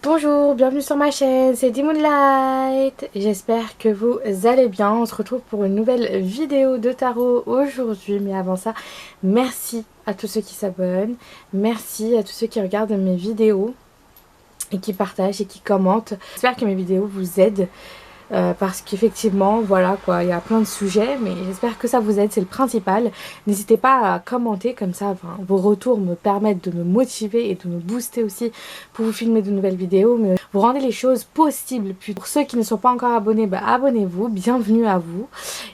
Bonjour, bienvenue sur ma chaîne, c'est Moonlight. J'espère que vous allez bien. On se retrouve pour une nouvelle vidéo de tarot aujourd'hui. Mais avant ça, merci à tous ceux qui s'abonnent. Merci à tous ceux qui regardent mes vidéos et qui partagent et qui commentent. J'espère que mes vidéos vous aident. Parce qu'effectivement voilà quoi, il y a plein de sujets mais j'espère que ça vous aide, c'est le principal. N'hésitez pas à commenter comme ça, enfin, vos retours me permettent de me motiver et de me booster aussi pour vous filmer de nouvelles vidéos, mais vous rendez les choses possibles. Puis pour ceux qui ne sont pas encore abonnés, abonnez-vous, bienvenue à vous.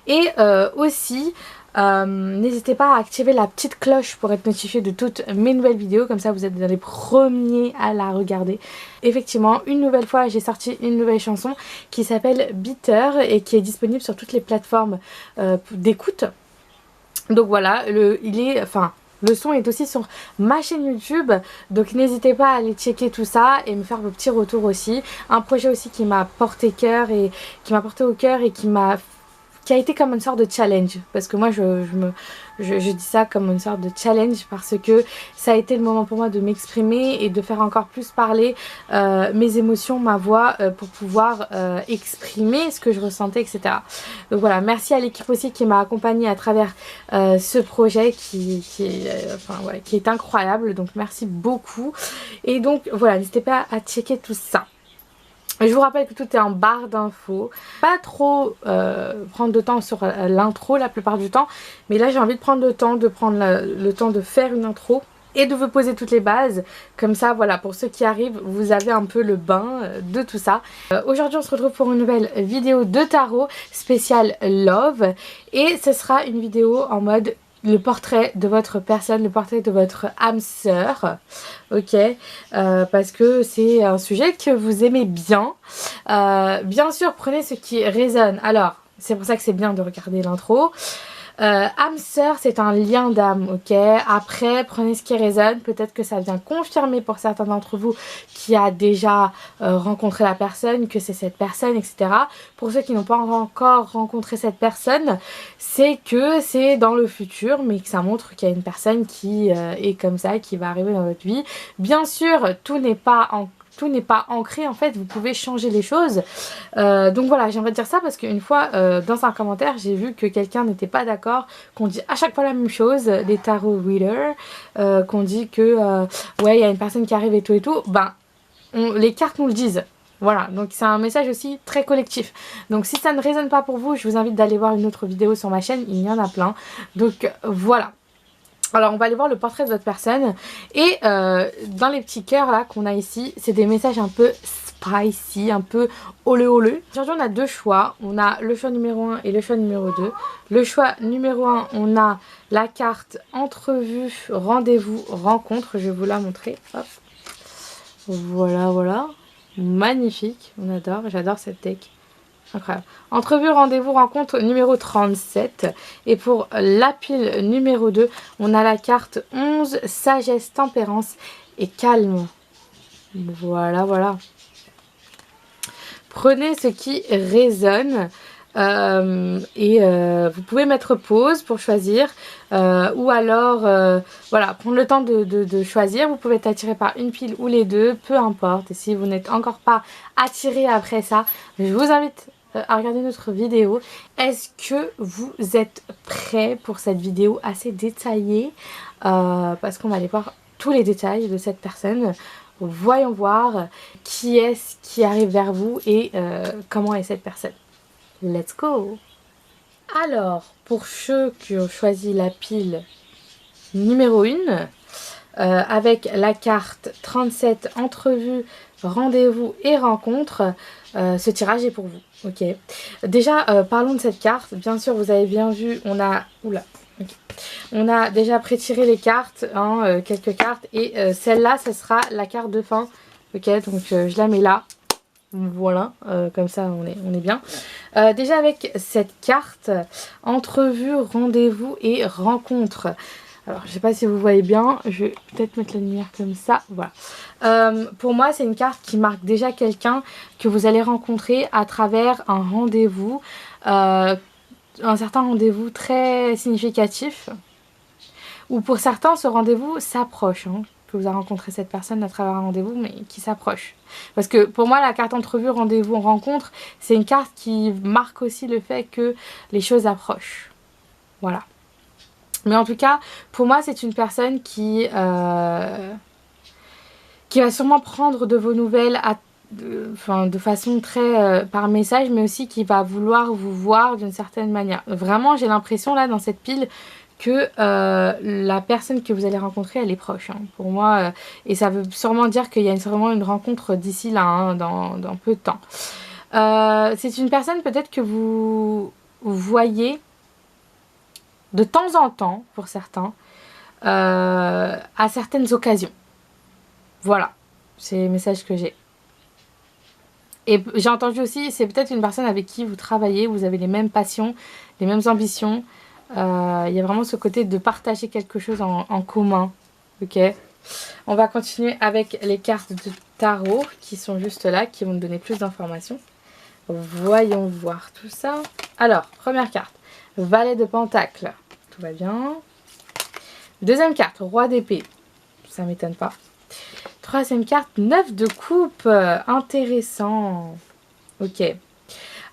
Et aussi n'hésitez pas à activer la petite cloche pour être notifié de toutes mes nouvelles vidéos, comme ça vous êtes dans les premiers à la regarder. Effectivement, une nouvelle fois j'ai sorti une nouvelle chanson qui s'appelle Bitter et qui est disponible sur toutes les plateformes d'écoute. Donc voilà, le son est aussi sur ma chaîne YouTube, donc n'hésitez pas à aller checker tout ça et me faire vos petits retours aussi. Un projet aussi qui m'a porté au cœur et qui a été comme une sorte de challenge, parce que moi je dis ça comme une sorte de challenge parce que ça a été le moment pour moi de m'exprimer et de faire encore plus parler mes émotions, ma voix, pour pouvoir exprimer ce que je ressentais, etc. Donc voilà, merci à l'équipe aussi qui m'a accompagnée à travers ce projet qui est incroyable, donc merci beaucoup. Et donc voilà, n'hésitez pas à checker tout ça. Je vous rappelle que tout est en barre d'infos. Pas trop prendre de temps sur l'intro la plupart du temps. Mais là j'ai envie de prendre le temps de faire une intro et de vous poser toutes les bases. Comme ça voilà, pour ceux qui arrivent, vous avez un peu le bain de tout ça. Aujourd'hui on se retrouve pour une nouvelle vidéo de tarot spéciale Love. Et ce sera une vidéo en mode le portrait de votre personne, le portrait de votre âme sœur, ok, parce que c'est un sujet que vous aimez bien. Bien sûr, prenez ce qui résonne. Alors, c'est pour ça que c'est bien de regarder l'intro. Âme sœur, c'est un lien d'âme, ok. Après, prenez ce qui résonne. Peut-être que ça vient confirmer pour certains d'entre vous qui a déjà rencontré la personne, que c'est cette personne, etc. Pour ceux qui n'ont pas encore rencontré cette personne, c'est que c'est dans le futur, mais que ça montre qu'il y a une personne qui est comme ça, qui va arriver dans votre vie. Bien sûr, tout n'est pas ancré, en fait, vous pouvez changer les choses. Donc voilà, j'aimerais dire ça parce qu'une fois dans un commentaire j'ai vu que quelqu'un n'était pas d'accord, qu'on dit à chaque fois la même chose, les tarot readers, qu'on dit que ouais, il y a une personne qui arrive et tout, les cartes nous le disent. Voilà, donc c'est un message aussi très collectif. Donc si ça ne résonne pas pour vous, je vous invite d'aller voir une autre vidéo sur ma chaîne, il y en a plein. Donc voilà. Alors on va aller voir le portrait de votre personne. Et dans les petits cœurs là qu'on a ici, c'est des messages un peu spicy, un peu olé olé. Aujourd'hui on a deux choix. On a le choix numéro 1 et le choix numéro 2. Le choix numéro 1, on a la carte entrevue, rendez-vous, rencontre. Je vais vous la montrer. Hop. Voilà, voilà. Magnifique. On adore. J'adore cette deck. Incroyable. Entrevue, rendez-vous, rencontre numéro 37. Et pour la pile numéro 2, on a la carte 11, sagesse, tempérance et calme. Voilà, voilà. Prenez ce qui résonne. Vous pouvez mettre pause pour choisir ou alors voilà, prendre le temps de choisir. Vous pouvez être attiré par une pile ou les deux, peu importe. Et si vous n'êtes encore pas attiré après ça, je vous invite à regarder notre vidéo. Est-ce que vous êtes prêts pour cette vidéo assez détaillée, parce qu'on va aller voir tous les détails de cette personne. Voyons voir qui est-ce qui arrive vers vous et comment est cette personne. Let's go! Alors, pour ceux qui ont choisi la pile numéro 1, avec la carte 37, entrevue, rendez-vous et rencontre, ce tirage est pour vous. Ok. Déjà, parlons de cette carte. Bien sûr, vous avez bien vu, on a... Oula. Okay. On a déjà pré-tiré les cartes, hein, quelques cartes. Et celle-là, ce sera la carte de fin. Ok, donc je la mets là. Voilà, comme ça on est bien. Déjà avec cette carte, entrevue, rendez-vous et rencontre. Alors je sais pas si vous voyez bien, je vais peut-être mettre la lumière comme ça, voilà. Pour moi c'est une carte qui marque déjà quelqu'un que vous allez rencontrer à travers un rendez-vous, un certain rendez-vous très significatif. Ou pour certains ce rendez-vous s'approche, hein. que vous avez rencontré cette personne à travers un rendez-vous, mais qui s'approche. Parce que pour moi, la carte entrevue, rendez-vous, rencontre, c'est une carte qui marque aussi le fait que les choses approchent. Voilà. Mais en tout cas, pour moi, c'est une personne qui va sûrement prendre de vos nouvelles de façon très par message, mais aussi qui va vouloir vous voir d'une certaine manière. Vraiment, j'ai l'impression là dans cette pile que la personne que vous allez rencontrer, elle est proche, hein, pour moi. Et ça veut sûrement dire qu'il y a sûrement une rencontre d'ici là, hein, dans peu de temps. C'est une personne peut-être que vous voyez de temps en temps, pour certains, à certaines occasions. Voilà, c'est les messages que j'ai. Et j'ai entendu aussi, c'est peut-être une personne avec qui vous travaillez, vous avez les mêmes passions, les mêmes ambitions. Il y a vraiment ce côté de partager quelque chose en commun. Ok. On va continuer avec les cartes de tarot qui sont juste là, qui vont nous donner plus d'informations. Voyons voir tout ça. Alors, première carte, Valet de Pentacle. Tout va bien. Deuxième carte, Roi d'épée. Ça m'étonne pas. Troisième carte, 9 de coupe. Intéressant. Ok.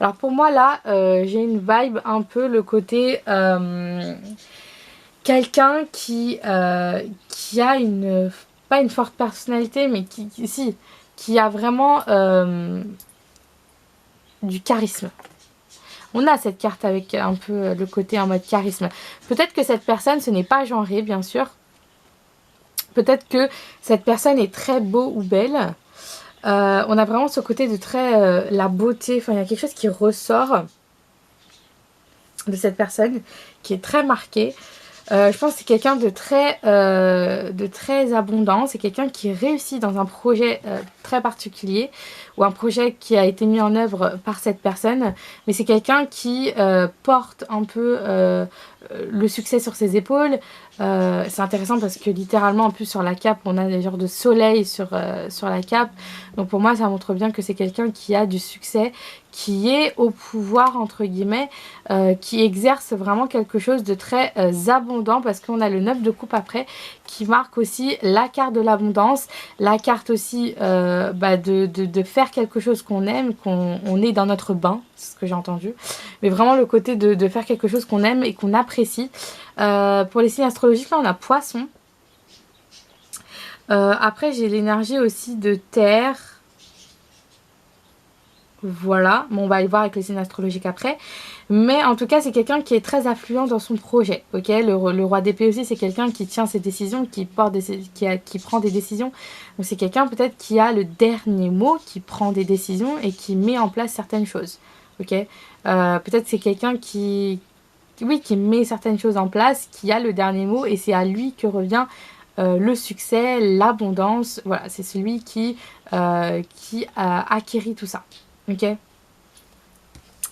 Alors pour moi là, j'ai une vibe un peu le côté quelqu'un qui a pas une forte personnalité, mais qui a vraiment du charisme. On a cette carte avec un peu le côté en mode charisme. Peut-être que cette personne, ce n'est pas genré, bien sûr. Peut-être que cette personne est très beau ou belle. On a vraiment ce côté de très la beauté. Enfin, il y a quelque chose qui ressort de cette personne qui est très marqué. Je pense que c'est quelqu'un de très abondant. C'est quelqu'un qui réussit dans un projet très particulier ou un projet qui a été mis en œuvre par cette personne. Mais c'est quelqu'un qui porte un peu le succès sur ses épaules. C'est intéressant parce que littéralement en plus sur la cape on a des genres de soleil sur la cape. Donc pour moi ça montre bien que c'est quelqu'un qui a du succès, qui est au pouvoir entre guillemets, qui exerce vraiment quelque chose de très abondant, parce qu'on a le 9 de coupe après qui marque aussi la carte de l'abondance, la carte aussi de faire quelque chose qu'on aime, qu'on est dans notre bain, c'est ce que j'ai entendu, mais vraiment le côté de faire quelque chose qu'on aime et qu'on apprécie. Pour les signes astrologiques là on a Poisson. Après j'ai l'énergie aussi de terre. Voilà, bon, on va aller voir avec les signes astrologiques après. Mais en tout cas, c'est quelqu'un qui est très affluent dans son projet. Ok, le roi d'épée aussi, c'est quelqu'un qui tient ses décisions, qui prend des décisions. Donc c'est quelqu'un peut-être qui a le dernier mot, qui prend des décisions et qui met en place certaines choses. Ok, peut-être c'est quelqu'un qui met certaines choses en place, qui a le dernier mot, et c'est à lui que revient le succès, l'abondance. Voilà, c'est celui qui a acquéri tout ça. Ok,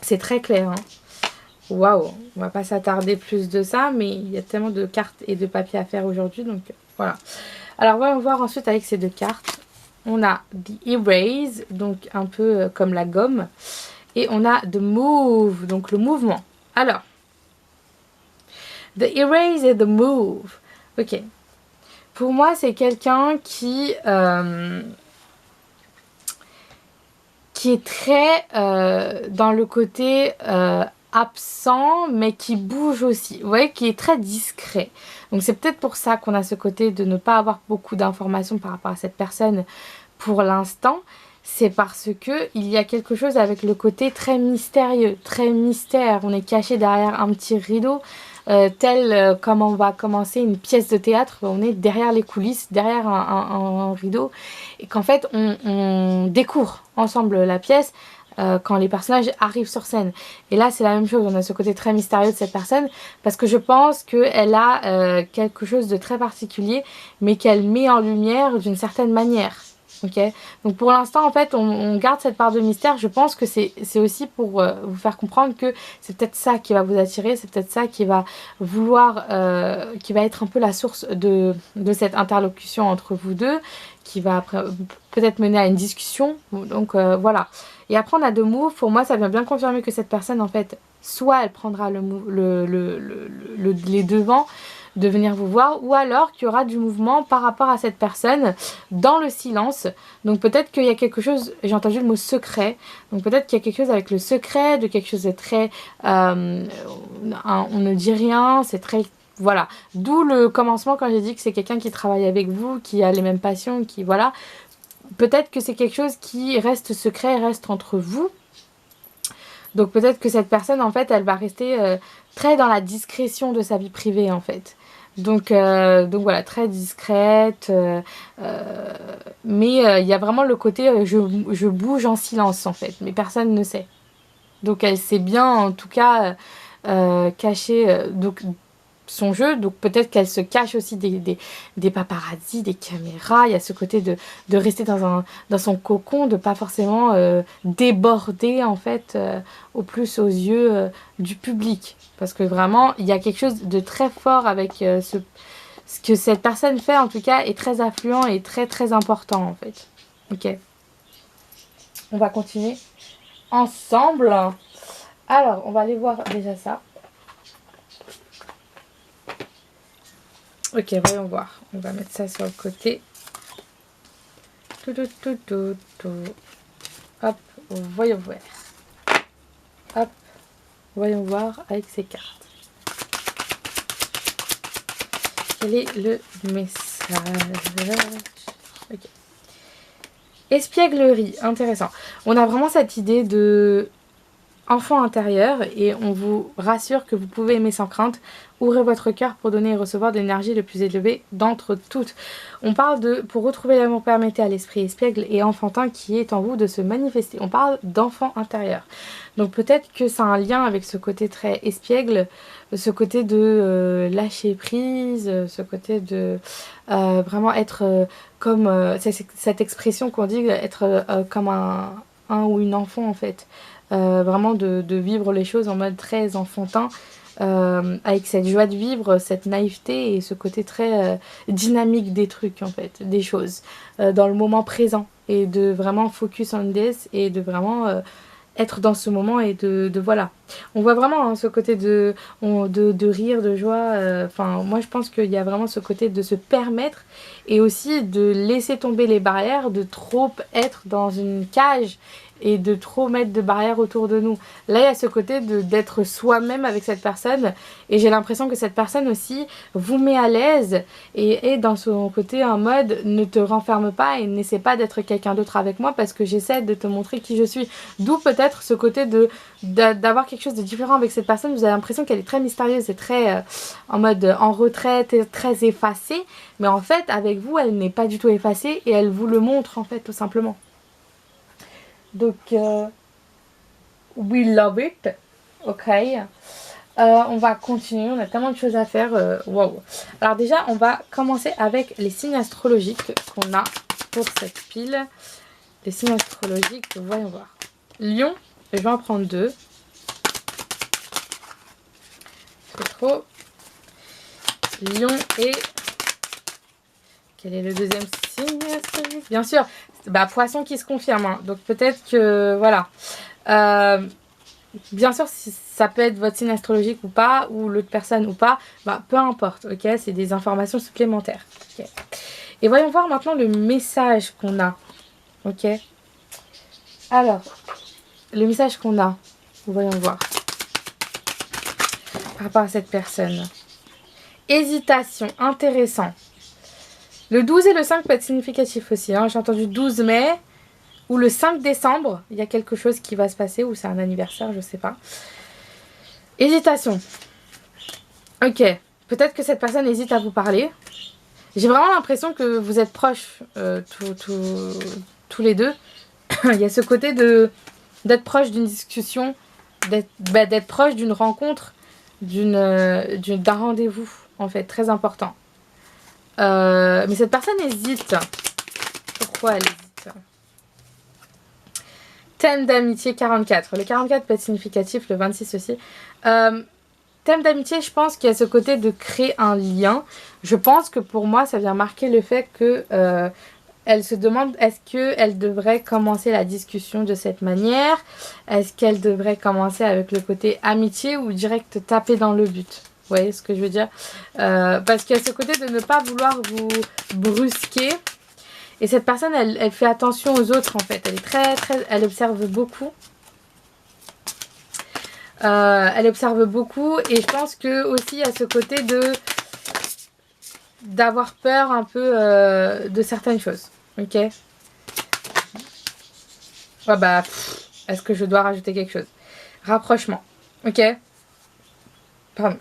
c'est très clair, hein. Waouh, on va pas s'attarder plus de ça, mais il y a tellement de cartes et de papiers à faire aujourd'hui, donc voilà. Alors, on va voir ensuite avec ces deux cartes. On a The Erase, donc un peu comme la gomme, et on a The Move, donc le mouvement. Alors, The Erase et The Move. Ok. Pour moi, c'est quelqu'un qui est très dans le côté absent, mais qui bouge aussi. Vous voyez, qui est très discret. Donc c'est peut-être pour ça qu'on a ce côté de ne pas avoir beaucoup d'informations par rapport à cette personne pour l'instant. C'est parce que il y a quelque chose avec le côté très mystérieux, très mystère. On est caché derrière un petit rideau, comme on va commencer une pièce de théâtre. On est derrière les coulisses, derrière un rideau, et qu'en fait on découvre ensemble la pièce quand les personnages arrivent sur scène. Et là c'est la même chose, on a ce côté très mystérieux de cette personne, parce que je pense qu'elle a quelque chose de très particulier, mais qu'elle met en lumière d'une certaine manière. Ok, donc pour l'instant en fait on garde cette part de mystère. Je pense que c'est aussi pour vous faire comprendre que c'est peut-être ça qui va vous attirer, c'est peut-être ça qui va vouloir, qui va être un peu la source de cette interlocution entre vous deux, qui va peut-être mener à une discussion. Donc voilà. Et après on a The Move. Pour moi ça vient bien confirmer que cette personne en fait, soit elle prendra les devants, de venir vous voir, ou alors qu'il y aura du mouvement par rapport à cette personne dans le silence. Donc peut-être qu'il y a quelque chose, j'ai entendu le mot secret, donc peut-être qu'il y a quelque chose avec le secret, de quelque chose de très... on ne dit rien, c'est très... Voilà, d'où le commencement quand j'ai dit que c'est quelqu'un qui travaille avec vous, qui a les mêmes passions, qui... Voilà, peut-être que c'est quelque chose qui reste secret, reste entre vous. Donc peut-être que cette personne, en fait, elle va rester très dans la discrétion de sa vie privée, en fait. Donc voilà, très discrète. Mais il y a vraiment le côté je bouge en silence, en fait. Mais personne ne sait. Donc elle sait bien, en tout cas, cacher son jeu. Donc peut-être qu'elle se cache aussi des paparazzis, des caméras. Il y a ce côté de rester dans son cocon, de pas forcément déborder en fait au plus aux yeux du public. Parce que vraiment, il y a quelque chose de très fort avec ce que cette personne fait en tout cas est très affluent et très très important en fait. Ok. On va continuer ensemble. Alors, on va aller voir déjà ça. Ok, voyons voir. On va mettre ça sur le côté. Hop, voyons voir. Hop, voyons voir avec ces cartes. Quel est le message? Ok. Espièglerie, intéressant. On a vraiment cette idée de enfant intérieur et on vous rassure que vous pouvez aimer sans crainte. Ouvrez votre cœur pour donner et recevoir de l'énergie le plus élevée d'entre toutes. On parle de, pour retrouver l'amour, permettez à l'esprit espiègle et enfantin qui est en vous de se manifester. On parle d'enfant intérieur. Donc peut-être que ça a un lien avec ce côté très espiègle, ce côté de lâcher prise, ce côté de vraiment être comme cette expression qu'on dit, être comme un ou une enfant en fait. Vraiment de vivre les choses en mode très enfantin. Avec cette joie de vivre, cette naïveté et ce côté très dynamique des trucs en fait, des choses, dans le moment présent et de vraiment focus on this et de vraiment être dans ce moment et de voilà. On voit vraiment ce côté de rire, de joie, enfin moi je pense qu'il y a vraiment ce côté de se permettre et aussi de laisser tomber les barrières, de trop être dans une cage et de trop mettre de barrières autour de nous. Là, il y a ce côté d'être soi-même avec cette personne et j'ai l'impression que cette personne aussi vous met à l'aise et est dans son côté en mode ne te renferme pas et n'essaie pas d'être quelqu'un d'autre avec moi parce que j'essaie de te montrer qui je suis. D'où peut-être ce côté d'avoir quelque chose de différent avec cette personne. Vous avez l'impression qu'elle est très mystérieuse et très en mode en retraite et très effacée, mais en fait avec vous elle n'est pas du tout effacée et elle vous le montre en fait tout simplement. Donc, we love it. Ok. On va continuer. On a tellement de choses à faire. Wow. Alors déjà, on va commencer avec les signes astrologiques qu'on a pour cette pile. Les signes astrologiques, voyons voir. Lion, je vais en prendre deux. C'est trop. Lion et... Quel est le deuxième signe astrologique? Bien sûr, bah, poisson qui se confirme. Hein. Donc peut-être que... Voilà. Bien sûr, si ça peut être votre signe astrologique ou pas, ou l'autre personne ou pas, bah, peu importe. Ok, c'est des informations supplémentaires. Okay. Et voyons voir maintenant le message qu'on a. Ok. Alors, le message qu'on a. Voyons voir. Par rapport à cette personne. Hésitation, intéressant. Le 12 et le 5 peut être significatif aussi. Hein. J'ai entendu 12 mai ou le 5 décembre. Il y a quelque chose qui va se passer ou c'est un anniversaire, je sais pas. Hésitation. Ok. Peut-être que cette personne hésite à vous parler. J'ai vraiment l'impression que vous êtes proches tous les deux. Il y a ce côté d'être proche d'une discussion, d'être proche d'une rencontre, d'un rendez-vous, en fait, très important. Mais cette personne hésite. Pourquoi elle hésite? Thème d'amitié 44. Le 44 peut être significatif, le 26 aussi. Thème d'amitié, je pense qu'il y a ce côté de créer un lien. Je pense que pour moi, ça vient marquer le fait que elle se demande est-ce qu'elle devrait commencer la discussion de cette manière? Est-ce qu'elle devrait commencer avec le côté amitié ou direct taper dans le but? Vous voyez ce que je veux dire? Parce qu'il y a ce côté de ne pas vouloir vous brusquer. Et cette personne, elle fait attention aux autres en fait. Elle est elle observe beaucoup. Elle observe beaucoup. Et je pense que aussi il y a ce côté d'avoir peur un peu de certaines choses. Ok? Ouais, bah, est-ce que je dois rajouter quelque chose? Rapprochement. Ok? Pardon.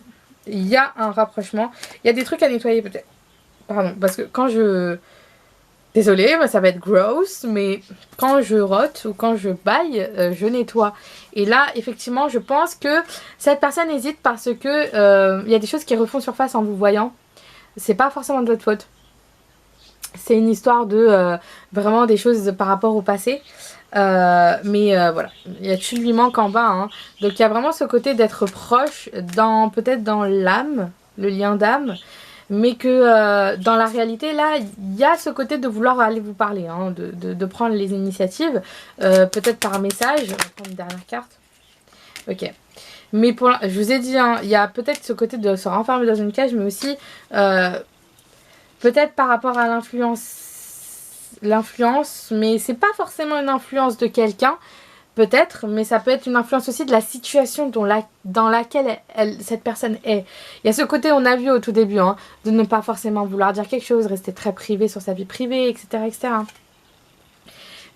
Il y a un rapprochement. Il y a des trucs à nettoyer peut-être. Pardon. Parce que quand je... Désolée, ça va être gross, mais quand je rote ou quand je baille, je nettoie. Et là, effectivement, je pense que cette personne hésite parce que il y a des choses qui refont surface en vous voyant. C'est pas forcément de votre faute. C'est une histoire de vraiment des choses par rapport au passé. Mais voilà, il y a tu lui manque en bas. Hein. Donc il y a vraiment ce côté d'être proche, peut-être dans l'âme, le lien d'âme. Mais que dans la réalité, là, il y a ce côté de vouloir aller vous parler, hein, de prendre les initiatives, peut-être par message. Je vais prendre une dernière carte. Ok. Mais je vous ai dit, hein, il y a peut-être ce côté de se renfermer dans une cage, mais aussi peut-être par rapport à l'influence, mais c'est pas forcément une influence de quelqu'un, peut-être, mais ça peut être une influence aussi de la situation dans laquelle cette personne est. Il y a ce côté, on a vu au tout début, hein, de ne pas forcément vouloir dire quelque chose, rester très privé sur sa vie privée, etc. etc.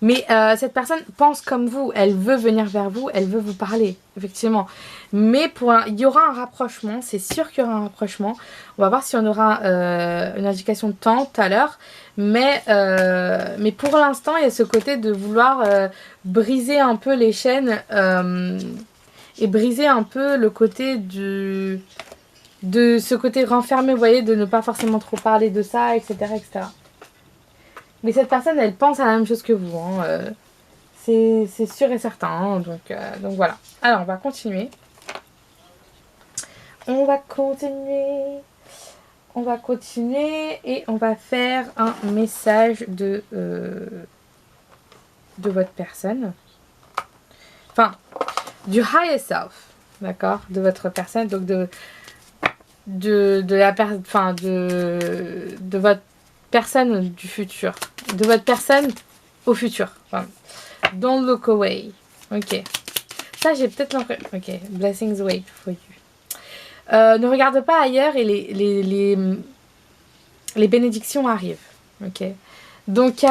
Mais cette personne pense comme vous, elle veut venir vers vous, elle veut vous parler, effectivement. Mais il y aura un rapprochement, c'est sûr qu'il y aura un rapprochement. On va voir si on aura une indication de temps tout à l'heure. Mais pour l'instant, il y a ce côté de vouloir briser un peu les chaînes et briser un peu le côté de ce côté renfermé, vous voyez, de ne pas forcément trop parler de ça, etc. etc. Mais cette personne, elle pense à la même chose que vous. Hein. C'est sûr et certain. Hein. Donc voilà. Alors, on va continuer. On va continuer et on va faire un message de votre personne. Enfin, du higher self. D'accord? De votre personne. Donc de votre personne du futur. De votre personne au futur. Enfin, don't look away. Ok. Ça, j'ai peut-être l'impression... Ok. Blessings wait for you. Ne regarde pas ailleurs et les bénédictions arrivent. Ok. Donc,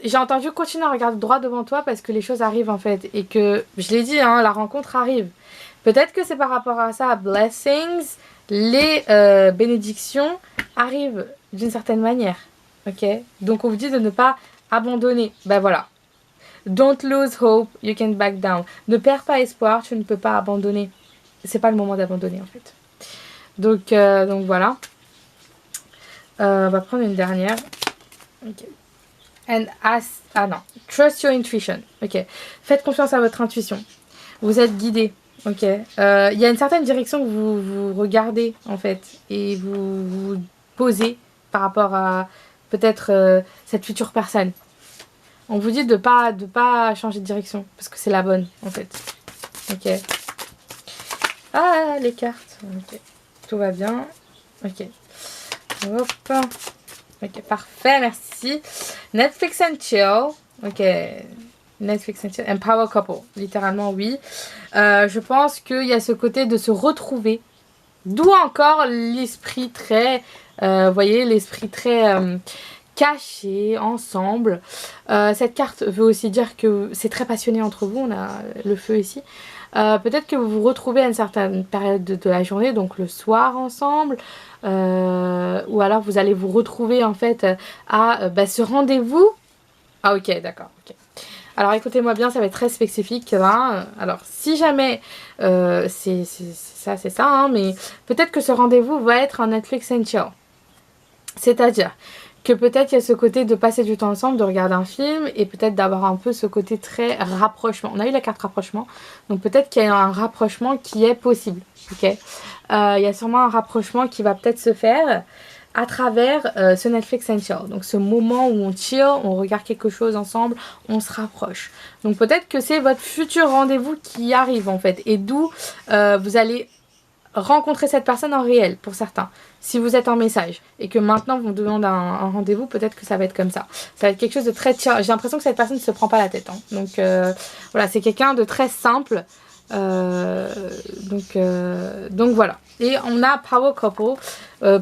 j'ai entendu continuer à regarder droit devant toi parce que les choses arrivent en fait. Et que, je l'ai dit, hein, la rencontre arrive. Peut-être que c'est par rapport à ça, blessings, les bénédictions arrivent d'une certaine manière. Ok. Donc, on vous dit de ne pas abandonner. Ben voilà. Don't lose hope, you can back down. Ne perds pas espoir, tu ne peux pas abandonner. C'est pas le moment d'abandonner en fait. Donc voilà. On va prendre une dernière. Ok. Trust your intuition. Ok. Faites confiance à votre intuition. Vous êtes guidé. Ok. Il y a une certaine direction que vous regardez en fait et vous posez par rapport à peut-être cette future personne. On vous dit de pas changer de direction parce que c'est la bonne en fait. Ok. Ah, les cartes. Ok. Tout va bien. Ok. Hop. Ok, parfait, merci. Netflix and chill. Ok. Netflix and chill. And power couple. Littéralement, oui. Je pense qu'il y a ce côté de se retrouver. D'où encore l'esprit très... vous voyez, l'esprit très... cachés ensemble. Cette carte veut aussi dire que c'est très passionné entre vous. On a le feu ici. Peut-être que vous vous retrouvez à une certaine période de la journée, donc le soir ensemble. Ou alors vous allez vous retrouver en fait à ce rendez-vous. Ah ok, d'accord. Okay. Alors écoutez-moi bien, ça va être très spécifique. Hein. Alors si jamais c'est ça, hein, mais peut-être que ce rendez-vous va être un Netflix and chill. C'est-à-dire que peut-être il y a ce côté de passer du temps ensemble, de regarder un film et peut-être d'avoir un peu ce côté très rapprochement. On a eu la carte rapprochement, donc peut-être qu'il y a un rapprochement qui est possible. Ok, il y a sûrement un rapprochement qui va peut-être se faire. à travers ce Netflix and chill. Donc ce moment où on chill, on regarde quelque chose ensemble, on se rapproche. Donc peut-être que c'est votre futur rendez-vous qui arrive en fait. Et d'où vous allez rencontrer cette personne en réel pour certains. Si vous êtes en message et que maintenant vous me demandez un rendez-vous, peut-être que ça va être comme ça. Ça va être quelque chose de très... J'ai l'impression que cette personne ne se prend pas la tête. Hein. Donc voilà, c'est quelqu'un de très simple. Donc voilà. Et on a Power Couple.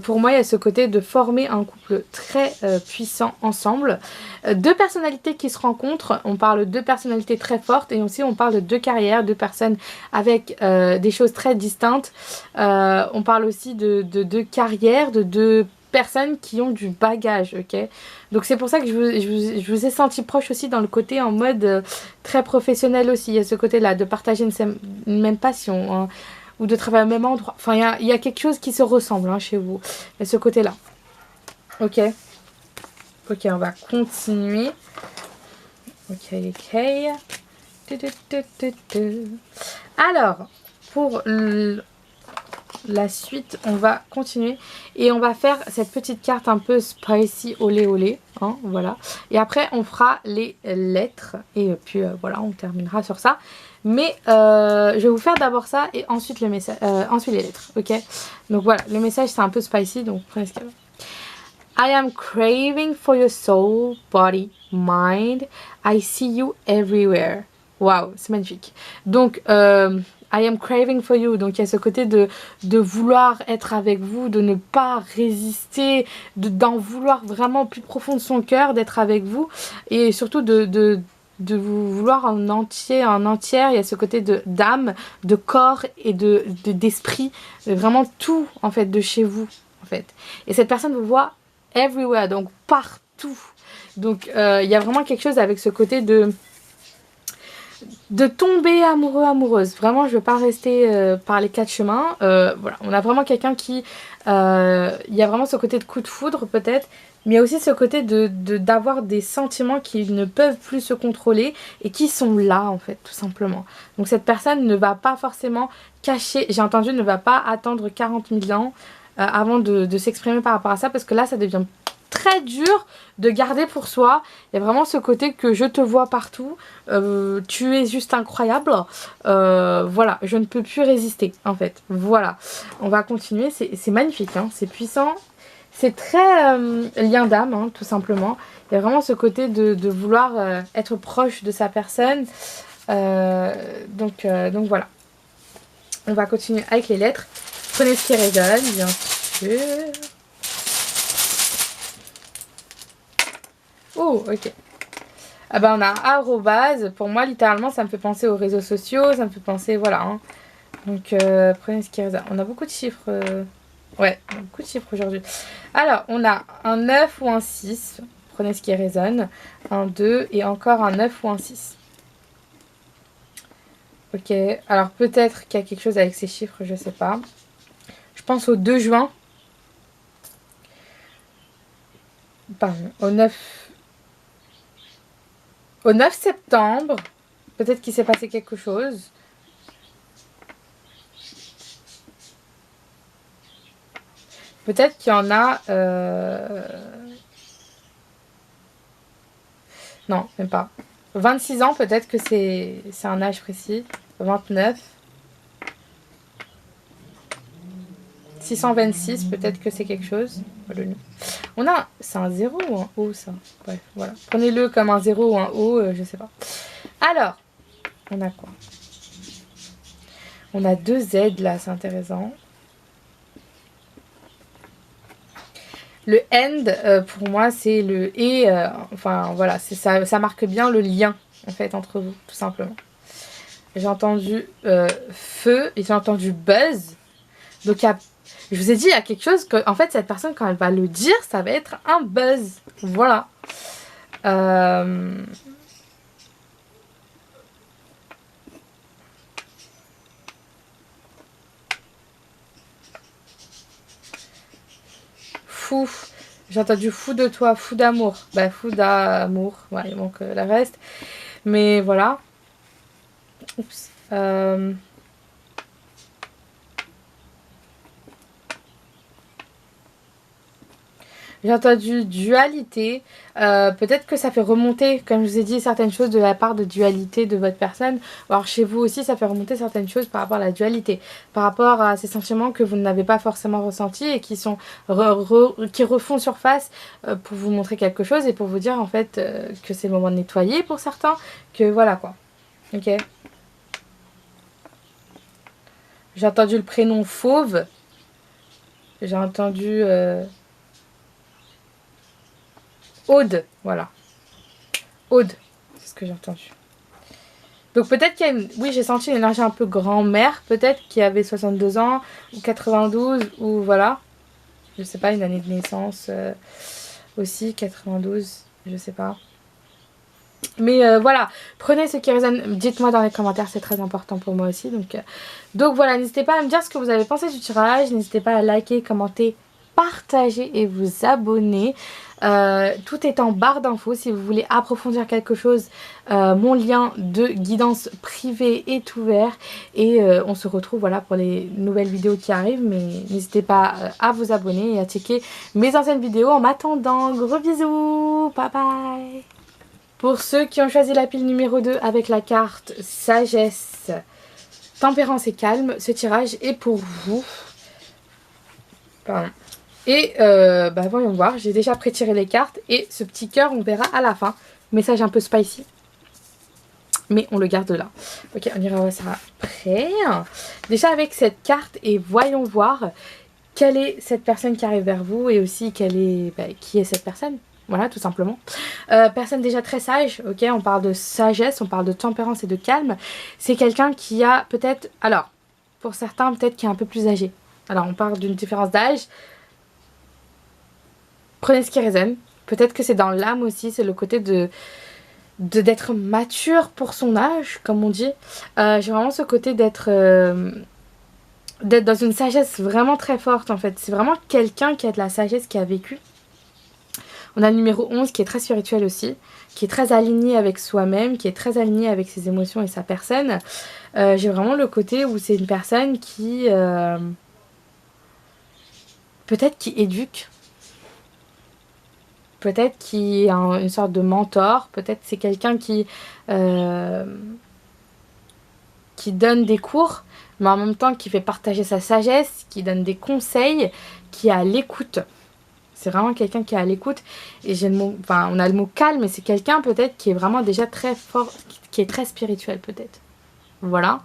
Pour moi, il y a ce côté de former un couple très puissant ensemble. Deux personnalités qui se rencontrent. On parle de deux personnalités très fortes et aussi on parle de deux carrières, deux personnes avec des choses très distinctes. On parle aussi de deux carrières, de deux personnes qui ont du bagage, ok. Donc c'est pour ça que je vous ai senti proche aussi dans le côté en mode très professionnel aussi. Il y a ce côté-là de partager une même passion hein, ou de travailler au même endroit. Enfin, il y a quelque chose qui se ressemble hein, chez vous. Il y a ce côté-là. Ok. Ok, on va continuer. Ok, ok. Alors, pour la suite, on va continuer et on va faire cette petite carte un peu spicy olé olé, hein, voilà. Et après, on fera les lettres et puis voilà, on terminera sur ça. Mais je vais vous faire d'abord ça et ensuite le message, ensuite les lettres, ok. Donc voilà, le message c'est un peu spicy, donc prenez ce qu'il y a. I am craving for your soul, body, mind. I see you everywhere. Waouh, c'est magnifique. Donc, I am craving for you. Donc, il y a ce côté de vouloir être avec vous, de ne pas résister, d'en vouloir vraiment au plus profond de son cœur, d'être avec vous. Et surtout de vous vouloir en entier, en entière. Il y a ce côté d'âme, de corps et d'esprit. Vraiment tout, en fait, de chez vous, en fait. Et cette personne vous voit everywhere, donc partout. Donc il y a vraiment quelque chose avec ce côté de tomber amoureux, amoureuse. Vraiment, je ne veux pas rester par les quatre chemins. Voilà, on a vraiment quelqu'un qui... Il y a vraiment ce côté de coup de foudre peut-être, mais il y a aussi ce côté d'avoir des sentiments qui ne peuvent plus se contrôler et qui sont là en fait, tout simplement. Donc cette personne ne va pas forcément cacher, j'ai entendu, ne va pas attendre 40 000 ans avant de s'exprimer par rapport à ça, parce que là ça devient très dur de garder pour soi. Il y a vraiment ce côté que je te vois partout, tu es juste incroyable, voilà, je ne peux plus résister en fait. Voilà, on va continuer, c'est magnifique, hein, c'est puissant, c'est très lien d'âme, hein, tout simplement. Il y a vraiment ce côté de vouloir être proche de sa personne, donc voilà. On va continuer avec les lettres. Prenez ce qui résonne, bien sûr. Oh, ok. Ah bah on a arrobase. Pour moi, littéralement, ça me fait penser aux réseaux sociaux. Ça me fait penser, voilà. Hein. Donc, prenez ce qui résonne. On a beaucoup de chiffres. Ouais, on a beaucoup de chiffres aujourd'hui. Alors, on a un 9 ou un 6. Prenez ce qui résonne. Un 2 et encore un 9 ou un 6. Ok, alors peut-être qu'il y a quelque chose avec ces chiffres, je sais pas. Je pense au 2 juin. Pardon, au 9 septembre. Peut-être qu'il s'est passé quelque chose. Peut-être qu'il y en a... Non, même pas. 26 ans, peut-être que c'est un âge précis. 29. 626, peut-être que c'est quelque chose. On a... C'est un 0 ou un O, ça? Bref, voilà. Prenez-le comme un 0 ou un O, je sais pas. Alors, on a quoi? On a 2 Z, là, c'est intéressant. Le end, pour moi, c'est le et. Enfin, voilà, ça marque bien le lien, en fait, entre vous, tout simplement. J'ai entendu feu et j'ai entendu buzz. Donc, je vous ai dit, il y a quelque chose que, en fait, cette personne, quand elle va le dire, ça va être un buzz. Voilà. Fou. J'ai entendu fou de toi, fou d'amour. Bah, fou d'amour. Ouais, il manque le reste. Mais voilà. Oups. J'ai entendu dualité. Peut-être que ça fait remonter, comme je vous ai dit, certaines choses de la part de dualité de votre personne. Alors chez vous aussi, ça fait remonter certaines choses par rapport à la dualité. Par rapport à ces sentiments que vous n'avez pas forcément ressentis et qui sont qui refont surface pour vous montrer quelque chose et pour vous dire en fait que c'est le moment de nettoyer pour certains. Que voilà quoi. Ok. J'ai entendu le prénom Fauve. J'ai entendu Aude. Voilà. Aude. C'est ce que j'ai entendu. Donc peut-être qu'il y a une... Oui, j'ai senti une énergie un peu grand-mère. Peut-être qui avait 62 ans. Ou 92. Ou voilà. Je sais pas, une année de naissance aussi. 92. Je sais pas. Mais voilà, prenez ce qui résonne, dites-moi dans les commentaires, c'est très important pour moi aussi. Donc voilà, n'hésitez pas à me dire ce que vous avez pensé du tirage, n'hésitez pas à liker, commenter, partager et vous abonner. Tout est en barre d'infos si vous voulez approfondir quelque chose. Mon lien de guidance privée est ouvert et on se retrouve voilà, pour les nouvelles vidéos qui arrivent. Mais n'hésitez pas à vous abonner et à checker mes anciennes vidéos en m'attendant. Gros bisous, bye bye. Pour ceux qui ont choisi la pile numéro 2 avec la carte Sagesse, Tempérance et Calme, ce tirage est pour vous. Pardon. Et voyons voir, j'ai déjà pré-tiré les cartes et ce petit cœur on verra à la fin. Message un peu spicy. Mais on le garde là. Ok, on ira voir ça après. Déjà avec cette carte et voyons voir quelle est cette personne qui arrive vers vous et aussi qui est cette personne. Voilà, tout simplement. Personne déjà très sage, ok, on parle de sagesse, on parle de tempérance et de calme. C'est quelqu'un qui a peut-être, alors, pour certains, peut-être qui est un peu plus âgé. Alors, on parle d'une différence d'âge. Prenez ce qui résonne. Peut-être que c'est dans l'âme aussi, c'est le côté d'être mature pour son âge, comme on dit. J'ai vraiment ce côté d'être dans une sagesse vraiment très forte, en fait. C'est vraiment quelqu'un qui a de la sagesse, qui a vécu. On a le numéro 11 qui est très spirituel aussi, qui est très aligné avec soi-même, qui est très aligné avec ses émotions et sa personne. J'ai vraiment le côté où c'est une personne qui... peut-être qui éduque, peut-être qui est une sorte de mentor, peut-être c'est quelqu'un qui donne des cours, mais en même temps qui fait partager sa sagesse, qui donne des conseils, qui est à l'écoute. C'est vraiment quelqu'un qui est à l'écoute. Et j'ai le mot, enfin, on a le mot calme, mais c'est quelqu'un peut-être qui est vraiment déjà très fort, qui est très spirituel peut-être. Voilà.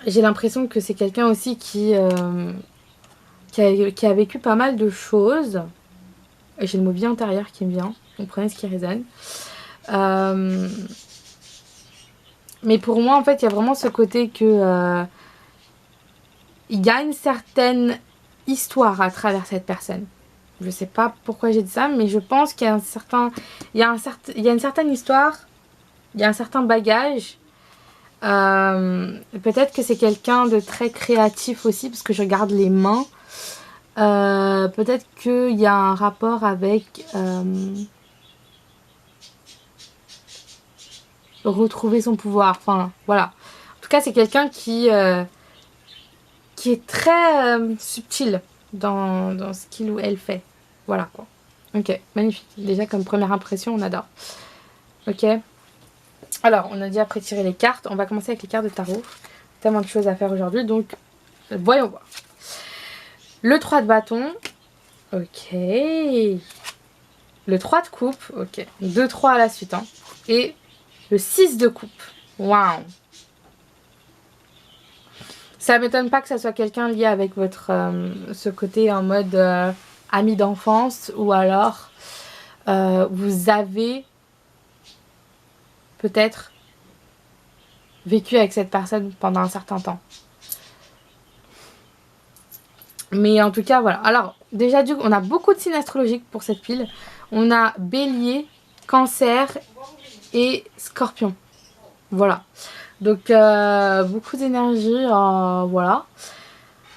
J'ai l'impression que c'est quelqu'un aussi qui a vécu pas mal de choses. Et j'ai le mot vie intérieure qui me vient. Donc prenez ce qui résonne. Mais pour moi, en fait, il y a vraiment ce côté que... il y a une certaine histoire à travers cette personne. Je sais pas pourquoi j'ai dit ça, mais je pense qu'il y a une certaine histoire, il y a un certain bagage. Peut-être que c'est quelqu'un de très créatif aussi, parce que je regarde les mains. Peut-être qu'il y a un rapport avec retrouver son pouvoir. Enfin, voilà. En tout cas, c'est quelqu'un qui est très subtil dans ce qu'il ou elle fait. Voilà quoi. Ok, magnifique. Déjà comme première impression, on adore. Ok. Alors, on a déjà pré-tiré les cartes. On va commencer avec les cartes de tarot. Tellement de choses à faire aujourd'hui, donc voyons voir. Le 3 de bâton. Ok. Le 3 de coupe. Ok. 2-3 à la suite. Hein. Et le 6 de coupe. Waouh. Ça m'étonne pas que ça soit quelqu'un lié avec votre ce côté en mode ami d'enfance ou alors vous avez peut-être vécu avec cette personne pendant un certain temps. Mais en tout cas, voilà. Alors, déjà, on a beaucoup de signes astrologiques pour cette pile. On a Bélier, Cancer et Scorpion. Voilà. Donc, beaucoup d'énergie, voilà.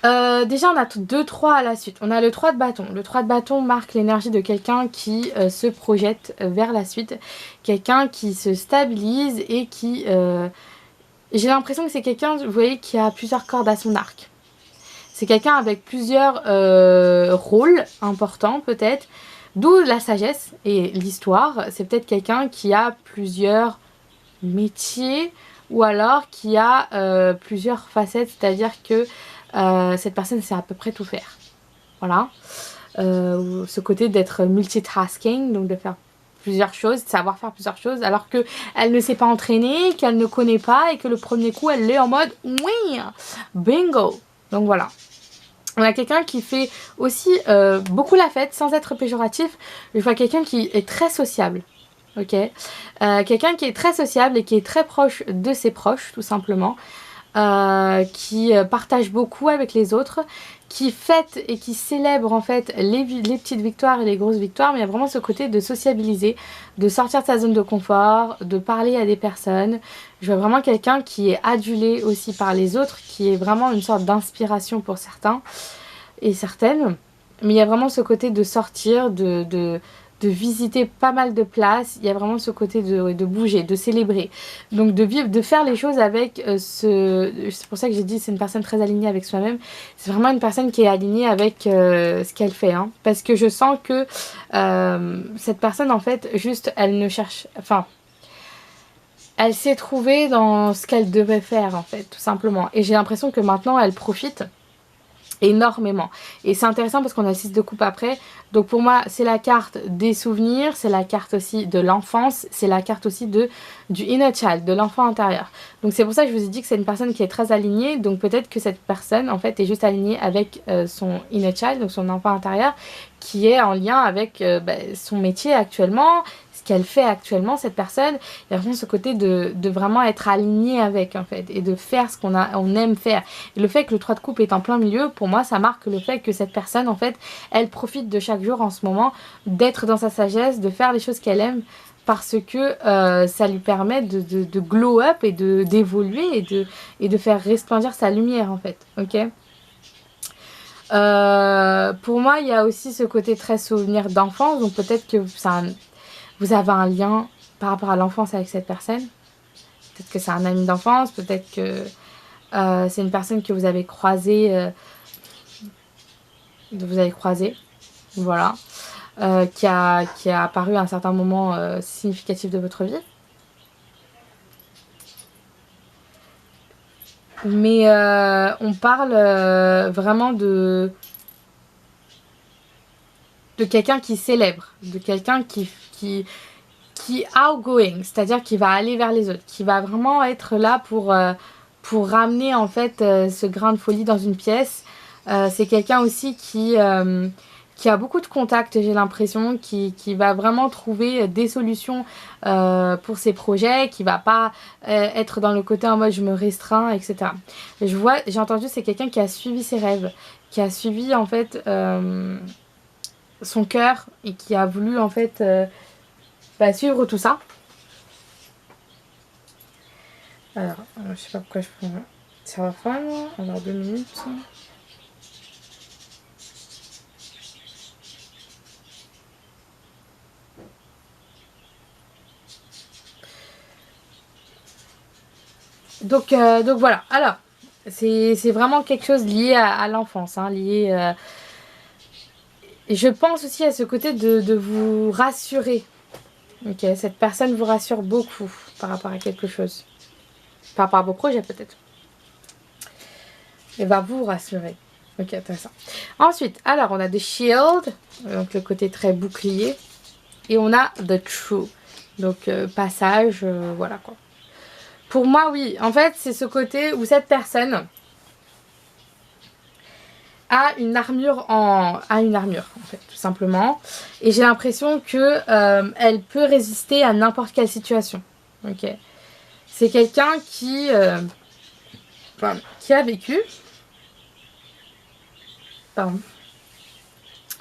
Déjà, on a 2-3 à la suite. On a le 3 de bâton. Le 3 de bâton marque l'énergie de quelqu'un qui se projette vers la suite. Quelqu'un qui se stabilise et qui... j'ai l'impression que c'est quelqu'un, vous voyez, qui a plusieurs cordes à son arc. C'est quelqu'un avec plusieurs rôles importants peut-être, d'où la sagesse et l'histoire. C'est peut-être quelqu'un qui a plusieurs métiers ou alors qui a plusieurs facettes, c'est-à-dire que cette personne sait à peu près tout faire. Voilà. Ce côté d'être multitasking, donc de faire plusieurs choses, de savoir faire plusieurs choses, alors que elle ne s'est pas entraînée, qu'elle ne connaît pas et que le premier coup elle est en mode oui, bingo. Donc voilà. On a quelqu'un qui fait aussi beaucoup la fête sans être péjoratif. Je vois quelqu'un qui est très sociable. Ok, quelqu'un qui est très sociable et qui est très proche de ses proches, tout simplement. Qui partage beaucoup avec les autres, qui fête et qui célèbre en fait les petites victoires et les grosses victoires, mais il y a vraiment ce côté de sociabiliser, de sortir de sa zone de confort, de parler à des personnes. Je vois vraiment quelqu'un qui est adulé aussi par les autres, qui est vraiment une sorte d'inspiration pour certains et certaines, mais il y a vraiment ce côté de sortir, de visiter pas mal de places. Il y a vraiment ce côté de bouger, de célébrer. Donc de vivre, de faire les choses avec c'est pour ça que j'ai dit c'est une personne très alignée avec soi-même. C'est vraiment une personne qui est alignée avec ce qu'elle fait. Hein. Parce que je sens que cette personne, en fait, juste, elle ne cherche... Enfin, elle s'est trouvée dans ce qu'elle devait faire, en fait, tout simplement. Et j'ai l'impression que maintenant, elle profite énormément. Et c'est intéressant parce qu'on a le 6 de coupe après. Donc pour moi, c'est la carte des souvenirs, c'est la carte aussi de l'enfance, c'est la carte aussi du inner child, de l'enfant intérieur. Donc c'est pour ça que je vous ai dit que c'est une personne qui est très alignée. Donc peut-être que cette personne, en fait, est juste alignée avec son inner child, donc son enfant intérieur, qui est en lien avec son métier actuellement, ce qu'elle fait actuellement, cette personne. Il y a vraiment ce côté de vraiment être aligné avec, en fait, et de faire ce on aime faire. Et le fait que le 3 de coupe est en plein milieu, pour moi, ça marque le fait que cette personne, en fait, elle profite de chaque jour en ce moment, d'être dans sa sagesse, de faire les choses qu'elle aime, parce que ça lui permet de glow up et d'évoluer et de faire resplendir sa lumière, en fait. Ok. Pour moi, il y a aussi ce côté très souvenir d'enfance, donc peut-être que vous avez un lien par rapport à l'enfance avec cette personne. Peut-être que c'est un ami d'enfance, peut-être que c'est une personne que vous avez croisée, voilà, qui a apparu à un certain moment significatif de votre vie. Mais on parle vraiment de quelqu'un qui célèbre, de quelqu'un qui outgoing, c'est-à-dire qui va aller vers les autres, qui va vraiment être là pour ramener en fait ce grain de folie dans une pièce. C'est quelqu'un aussi qui a beaucoup de contacts, j'ai l'impression, qui va vraiment trouver des solutions pour ses projets, qui va pas être dans le côté en mode je me restreins, etc. J'ai entendu, c'est quelqu'un qui a suivi ses rêves, qui a suivi en fait son cœur et qui a voulu en fait suivre tout ça. Alors, je sais pas pourquoi je prends ça va faire. Alors 2 minutes. Donc voilà. Alors, c'est vraiment quelque chose lié à l'enfance, hein, lié. Et je pense aussi à ce côté de vous rassurer. Ok, cette personne vous rassure beaucoup par rapport à quelque chose. Par rapport à vos projets peut-être. Elle va vous rassurer. Ok, intéressant. Ensuite, alors on a The Shield, donc le côté très bouclier. Et on a The True, donc passage, voilà quoi. Pour moi, oui, en fait, c'est ce côté où cette personne a une armure en fait, tout simplement. Et j'ai l'impression que elle peut résister à n'importe quelle situation. Ok. C'est quelqu'un qui a vécu. Pardon.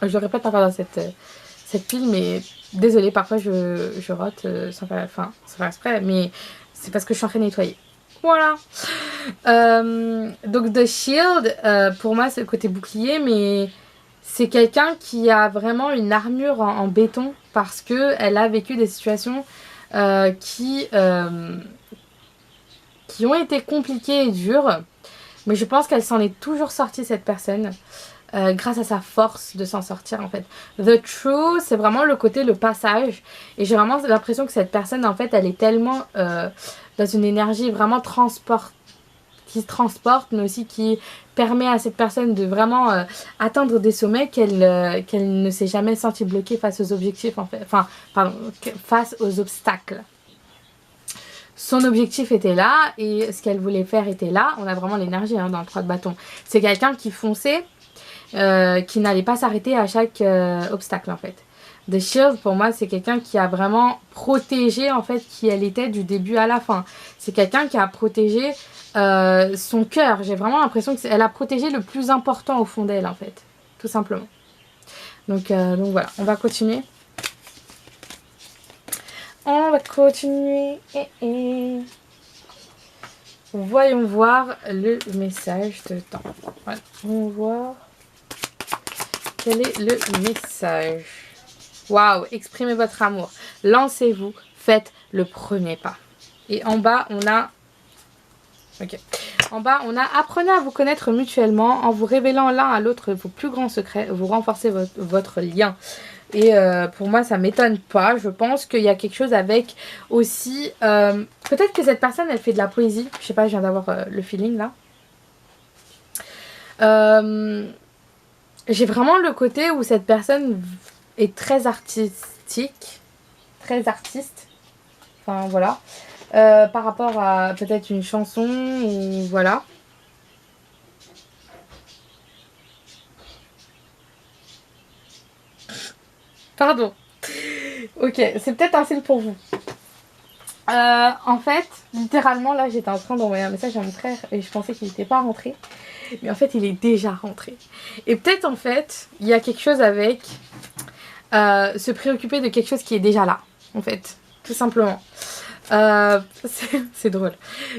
Je le répète encore dans cette pile, mais désolée, parfois je rote sans faire exprès, mais c'est parce que je suis en train de nettoyer. Voilà. Donc The Shield, pour moi c'est le côté bouclier, mais c'est quelqu'un qui a vraiment une armure en béton parce que elle a vécu des situations qui ont été compliquées et dures, Mais je pense qu'elle s'en est toujours sortie, cette personne. Grâce à sa force de s'en sortir en fait. The True, c'est vraiment le côté, le passage. Et j'ai vraiment l'impression que cette personne en fait, elle est tellement dans une énergie vraiment qui se transporte, mais aussi qui permet à cette personne de vraiment atteindre des sommets qu'elle ne s'est jamais sentie bloquée face aux objectifs en fait. Enfin, pardon, face aux obstacles. Son objectif était là et ce qu'elle voulait faire était là. On a vraiment l'énergie hein, dans le 3 de bâton. C'est quelqu'un qui fonçait, qui n'allait pas s'arrêter à chaque obstacle en fait. The Shield pour moi c'est quelqu'un qui a vraiment protégé en fait qui elle était du début à la fin. C'est quelqu'un qui a protégé son cœur. J'ai vraiment l'impression qu'elle a protégé le plus important au fond d'elle en fait. Tout simplement. Donc voilà, on va continuer. On va continuer. Voyons voir le message de temps. Voilà. On va voir quel est le message. Waouh, exprimez votre amour. Lancez-vous, faites le premier pas. Et en bas, on a... Ok. En bas, on a apprenez à vous connaître mutuellement en vous révélant l'un à l'autre vos plus grands secrets. Vous renforcez votre lien. Et pour moi, ça m'étonne pas. Je pense qu'il y a quelque chose avec aussi... peut-être que cette personne, elle fait de la poésie. Je sais pas, je viens d'avoir le feeling là. J'ai vraiment le côté où cette personne est très artistique. Très artiste. Enfin, voilà. Par rapport à peut-être une chanson ou voilà. Pardon. Ok, c'est peut-être un signe pour vous. En fait, littéralement, là, j'étais en train d'envoyer un message à mon frère et je pensais qu'il n'était pas rentré. Mais en fait, il est déjà rentré. Et peut-être, en fait, il y a quelque chose avec se préoccuper de quelque chose qui est déjà là, en fait. Tout simplement. C'est drôle.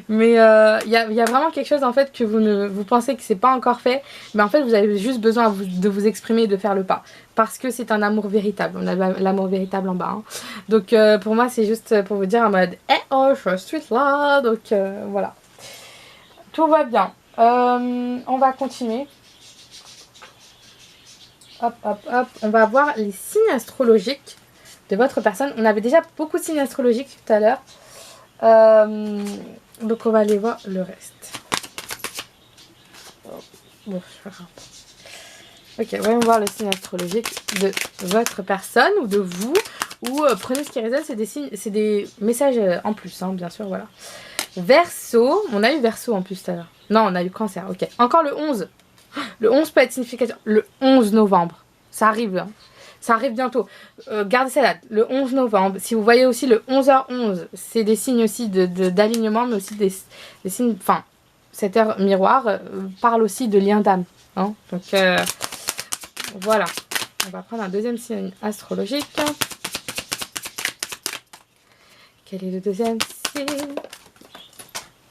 Mais il y a vraiment quelque chose, en fait, que vous pensez que c'est pas encore fait. Mais en fait, vous avez juste besoin de vous exprimer et de faire le pas. Parce que c'est un amour véritable. On a l'amour véritable en bas. Hein. Donc, pour moi, c'est juste pour vous dire en mode « Eh oh, je suis là !» Donc, voilà. Tout va bien. On va continuer. Hop, hop, hop. On va voir les signes astrologiques de votre personne. On avait déjà beaucoup de signes astrologiques tout à l'heure. Donc, on va aller voir le reste. Bon, je vais faire. Ok, voyons voir le signe astrologique de votre personne ou de vous. Ou prenez ce qui résonne, c'est des signes, c'est des messages en plus, hein, bien sûr, voilà. Verseau, on a eu Verseau en plus tout à l'heure. Non, on a eu Cancer, ok. Encore le 11. Le 11 peut être significatif. Le 11 novembre, ça arrive, hein. Ça arrive bientôt. Gardez cette date, le 11 novembre. Si vous voyez aussi le 11h11, c'est des signes aussi d'alignement, mais aussi des signes, enfin, cette heure miroir parle aussi de lien d'âme. Hein. Donc, voilà. On va prendre un deuxième signe astrologique. Quel est le deuxième signe?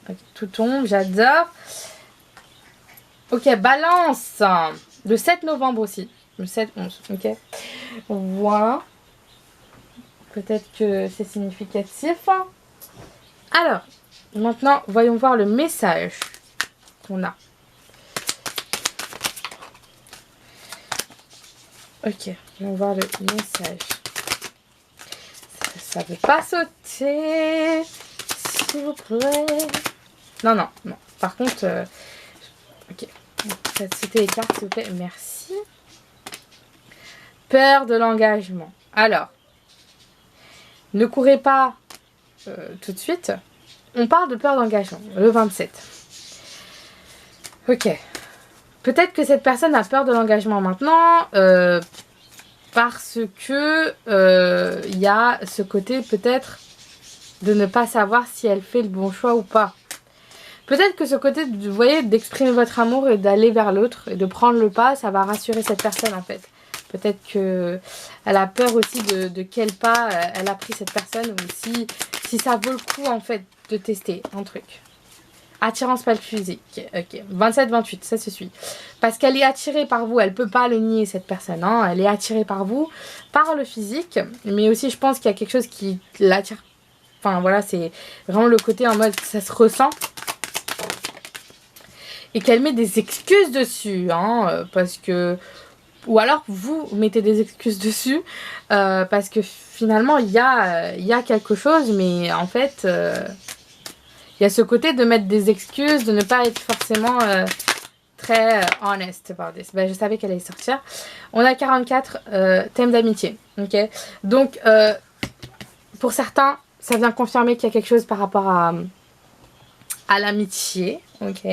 Okay, tout tombe, j'adore. Ok, Balance. Le 7 novembre aussi. Le 7-11, ok. Voilà. Peut-être que c'est significatif. Alors, maintenant, voyons voir le message qu'on a. Ok, voyons voir le message. Ça ne veut pas sauter. S'il vous plaît. Non, non, non. Par contre, ok. Faites sauter les cartes, s'il vous plaît. Merci. Peur de l'engagement. Alors, ne courez pas tout de suite. On parle de peur d'engagement, le 27. Ok. Peut-être que cette personne a peur de l'engagement maintenant parce que y a ce côté peut-être de ne pas savoir si elle fait le bon choix ou pas. Peut-être que ce côté, vous voyez, d'exprimer votre amour et d'aller vers l'autre et de prendre le pas, ça va rassurer cette personne en fait. Peut-être qu'elle a peur aussi de quel pas elle a pris cette personne ou si ça vaut le coup en fait de tester un truc. Attirance pas le physique. Ok. 27-28, ça se suit. Parce qu'elle est attirée par vous, elle peut pas le nier cette personne. Hein. Elle est attirée par vous, par le physique. Mais aussi je pense qu'il y a quelque chose qui l'attire. Enfin voilà, c'est vraiment le côté en mode ça se ressent. et qu'elle met des excuses dessus, hein, parce que... Ou alors vous mettez des excuses dessus, parce que finalement il y a quelque chose, mais en fait, il y a ce côté de mettre des excuses, de ne pas être forcément très honest about this. Ben, je savais qu'elle allait sortir. On a 44 thèmes d'amitié, ok. Donc, pour certains, ça vient confirmer qu'il y a quelque chose par rapport à l'amitié, ok.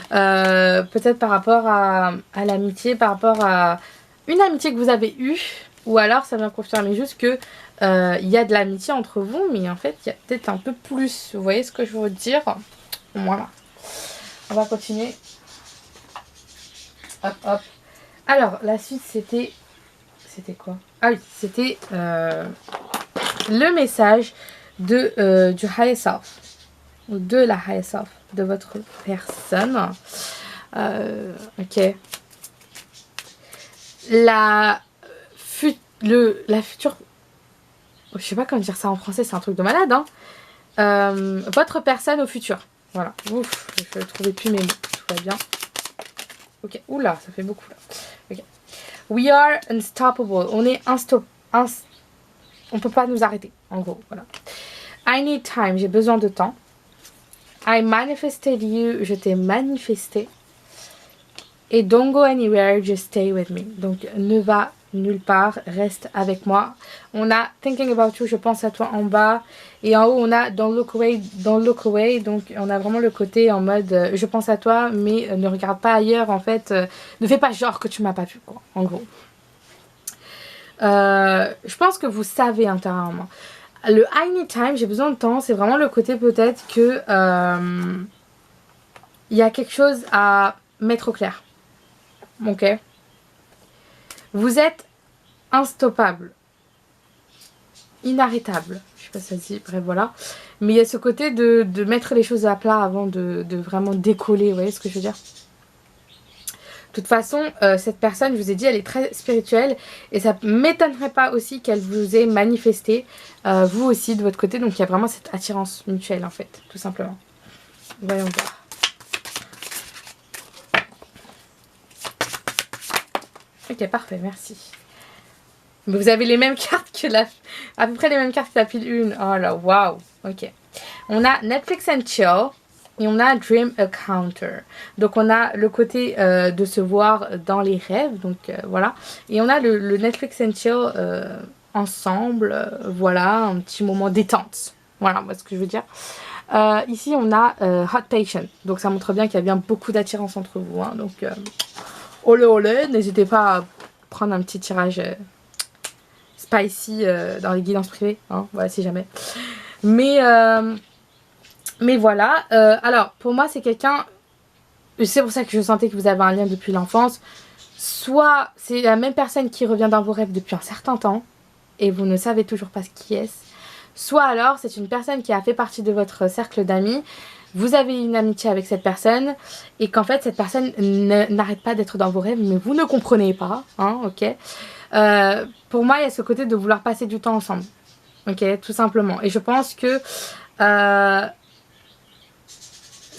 Peut-être par rapport à l'amitié, par rapport à une amitié que vous avez eue, ou alors ça vient confirmer juste que il y a de l'amitié entre vous, mais en fait il y a peut-être un peu plus. Vous voyez ce que je veux dire? Voilà. On va continuer. Hop, hop. Alors, la suite c'était... C'était quoi? Ah oui, c'était le message de, du higher self. Ou de la higher self de votre personne. Ok. La future... Je sais pas comment dire ça en français, c'est un truc de malade, hein. Votre personne au futur. Voilà. Ouf, je ne trouvais plus mes mots. Tout va bien. Ok. Oula, ça fait beaucoup là. Ok. We are unstoppable. On est on peut pas nous arrêter. En gros, voilà. I need time. J'ai besoin de temps. I manifested you. Je t'ai manifesté. Et don't go anywhere, just stay with me. Donc ne va nulle part, reste avec moi. On a thinking about you, je pense à toi en bas. Et en haut, on a don't look away, don't look away. Donc on a vraiment le côté en mode je pense à toi, mais ne regarde pas ailleurs. En fait, ne fais pas genre que tu m'as pas vu, quoi. En gros. Je pense que vous savez intérieurement. Le I need time, j'ai besoin de temps, c'est vraiment le côté peut-être que il y a quelque chose à mettre au clair. Ok. Vous êtes instoppable. Inarrêtable. Je sais pas si ça se dit, bref voilà. Mais il y a ce côté de mettre les choses à plat avant de vraiment décoller. Vous voyez ce que je veux dire? De toute façon, cette personne, je vous ai dit, elle est très spirituelle. Et ça ne m'étonnerait pas aussi qu'elle vous ait manifesté, vous aussi, de votre côté. Donc il y a vraiment cette attirance mutuelle, en fait, tout simplement. Voyons voir. Ok, parfait, merci. Mais vous avez les mêmes cartes que la... À peu près les mêmes cartes que la pile 1. Oh là, waouh. Ok. On a Netflix and Chill. Et on a Dream Encounter. Donc on a le côté de se voir dans les rêves. Donc voilà. Et on a le Netflix and Chill ensemble. Voilà, un petit moment détente. Voilà, moi ce que je veux dire. Ici on a Hot Patient. Donc ça montre bien qu'il y a bien beaucoup d'attirance entre vous. Hein. Donc olé olé. N'hésitez pas à prendre un petit tirage spicy dans les guidances privées. Hein. Voilà, si jamais. Mais voilà, alors pour moi c'est quelqu'un, c'est pour ça que je sentais que vous avez un lien depuis l'enfance. Soit c'est la même personne qui revient dans vos rêves depuis un certain temps et vous ne savez toujours pas qui est-ce. Soit alors c'est une personne qui a fait partie de votre cercle d'amis. Vous avez une amitié avec cette personne et qu'en fait cette personne n'arrête pas d'être dans vos rêves mais vous ne comprenez pas, hein, ok. Pour moi il y a ce côté de vouloir passer du temps ensemble, ok, tout simplement. Et je pense que...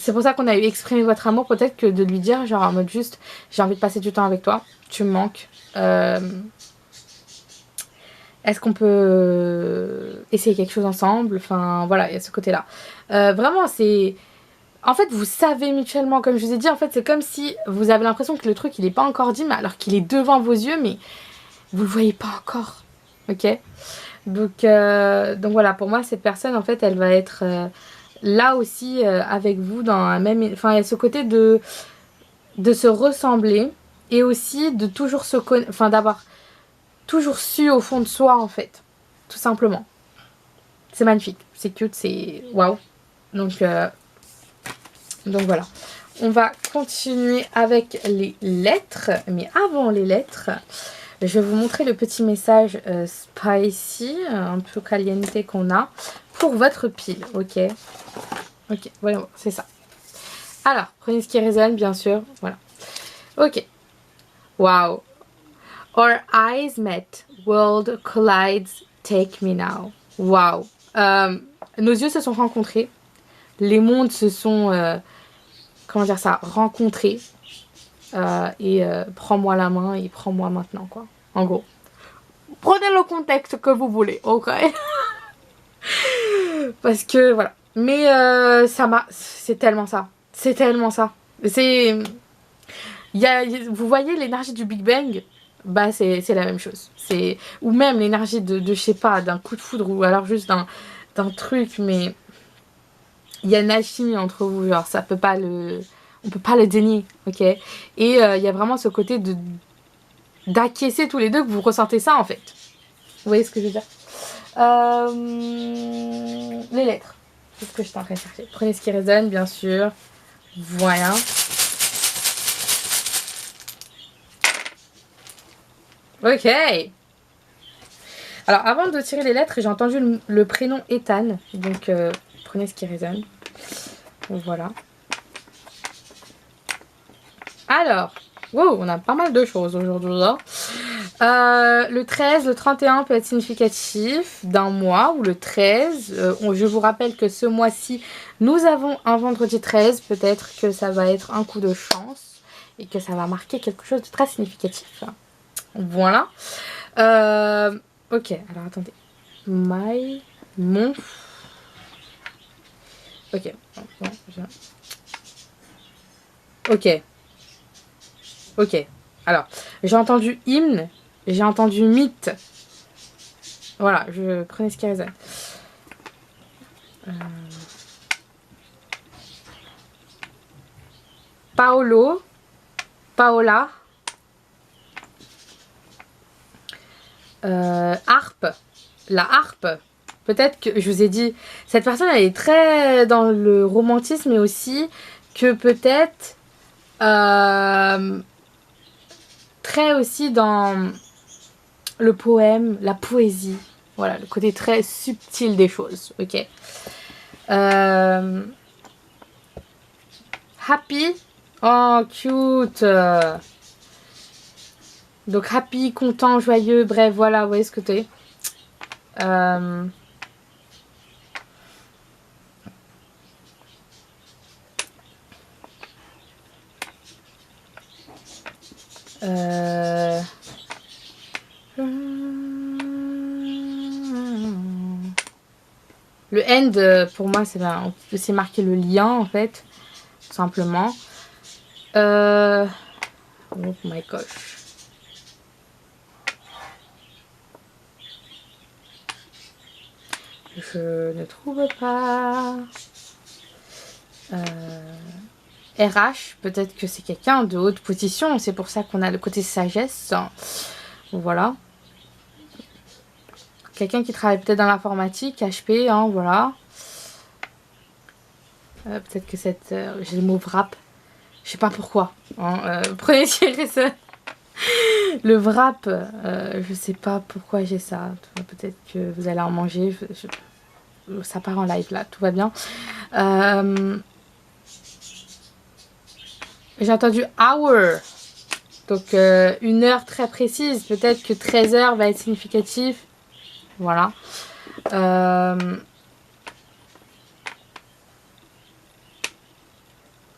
c'est pour ça qu'on a eu exprimé votre amour, peut-être que de lui dire, genre en mode juste, j'ai envie de passer du temps avec toi, tu me manques. Est-ce qu'on peut essayer quelque chose ensemble? Enfin, voilà, il y a ce côté-là. Vraiment, c'est... En fait, vous savez mutuellement, comme je vous ai dit, en fait, c'est comme si vous avez l'impression que le truc, il n'est pas encore dit, mais alors qu'il est devant vos yeux, mais vous le voyez pas encore. Ok? Donc voilà, pour moi, cette personne, en fait, elle va être... là aussi avec vous dans un même... Enfin il y a ce côté de se ressembler et aussi de toujours se connaître, enfin d'avoir toujours su au fond de soi en fait, tout simplement. C'est magnifique, c'est cute, c'est waouh. Donc voilà. On va continuer avec les lettres, mais avant les lettres, je vais vous montrer le petit message spicy, un peu caliente qu'on a pour votre pile, ok? Ok, voilà, c'est ça. Alors, prenez ce qui résonne, bien sûr. Voilà. Ok. Wow. Our eyes met. World collides. Take me now. Wow. Nos yeux se sont rencontrés. Les mondes se sont comment dire ça, rencontrer. Prends-moi la main et prends-moi maintenant, quoi. En gros. Prenez le contexte que vous voulez, ok. Parce que, voilà. Mais c'est tellement ça. C'est tellement ça. C'est... vous voyez l'énergie du Big Bang, bah c'est la même chose. Ou même l'énergie de je sais pas, d'un coup de foudre ou alors juste d'un truc, mais il y a une alchimie entre vous, genre ça peut pas on peut pas le dénier, ok. Et il y a vraiment ce côté d'acquiescer tous les deux que vous ressentez ça en fait. Vous voyez ce que je veux dire? Les lettres, c'est ce que je suis en train de chercher. Prenez ce qui résonne, bien sûr. Voilà. Ok. Alors, avant de tirer les lettres, j'ai entendu le prénom Ethan. Donc, prenez ce qui résonne. Voilà. Alors, wow, on a pas mal de choses aujourd'hui. Hein. Le 13, le 31 peut être significatif d'un mois ou le 13. Je vous rappelle que ce mois-ci, nous avons un vendredi 13. Peut-être que ça va être un coup de chance et que ça va marquer quelque chose de très significatif. Voilà. Ok, alors attendez. Mon. Ok. Ok. Ok. Alors, j'ai entendu hymne, j'ai entendu mythe. Voilà, je prenais ce qui résonne. Paolo. Paola. Harpe. La harpe. Peut-être que, je vous ai dit, cette personne, elle est très dans le romantisme, mais aussi que peut-être très aussi dans le poème, la poésie. Voilà, le côté très subtil des choses, ok. Happy. Oh, cute. Donc, happy, content, joyeux, bref, voilà, vous voyez ce côté. Le end, pour moi, c'est marqué le lien, en fait, tout simplement. Oh my gosh. Je ne trouve pas. RH, peut-être que c'est quelqu'un de haute position, c'est pour ça qu'on a le côté sagesse. Voilà. Quelqu'un qui travaille peut-être dans l'informatique, HP, hein, voilà. Peut-être que j'ai le mot wrap. Je sais pas pourquoi. Hein, prenez ça. Le wrap, je sais pas pourquoi j'ai ça. Peut-être que vous allez en manger. Ça part en live là, tout va bien. J'ai entendu hour. Donc une heure très précise. Peut-être que 13 heures va être significatif. Voilà.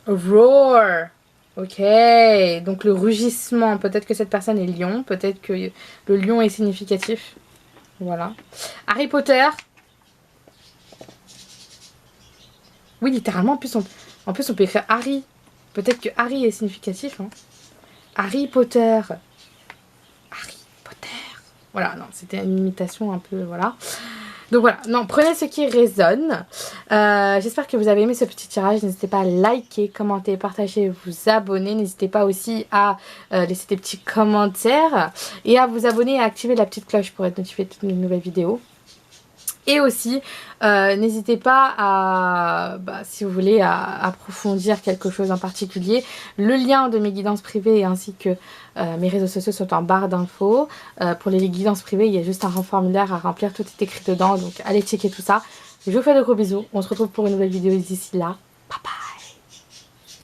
Roar. Ok. Donc le rugissement. Peut-être que cette personne est lion. Peut-être que le lion est significatif. Voilà. Harry Potter. Oui, littéralement. En plus, on peut écrire Harry. Peut-être que Harry est significatif. Hein. Harry Potter. Harry Potter. Voilà, non, c'était une imitation un peu, voilà. Donc voilà, non, prenez ce qui résonne. J'espère que vous avez aimé ce petit tirage. N'hésitez pas à liker, commenter, partager, vous abonner. N'hésitez pas aussi à laisser des petits commentaires et à vous abonner et à activer la petite cloche pour être notifié de toutes mes nouvelles vidéos. Et aussi, n'hésitez pas à, si vous voulez, à approfondir quelque chose en particulier. Le lien de mes guidances privées ainsi que mes réseaux sociaux sont en barre d'infos. Pour les guidances privées, il y a juste un formulaire à remplir, tout est écrit dedans. Donc allez checker tout ça. Je vous fais de gros bisous. On se retrouve pour une nouvelle vidéo d'ici là.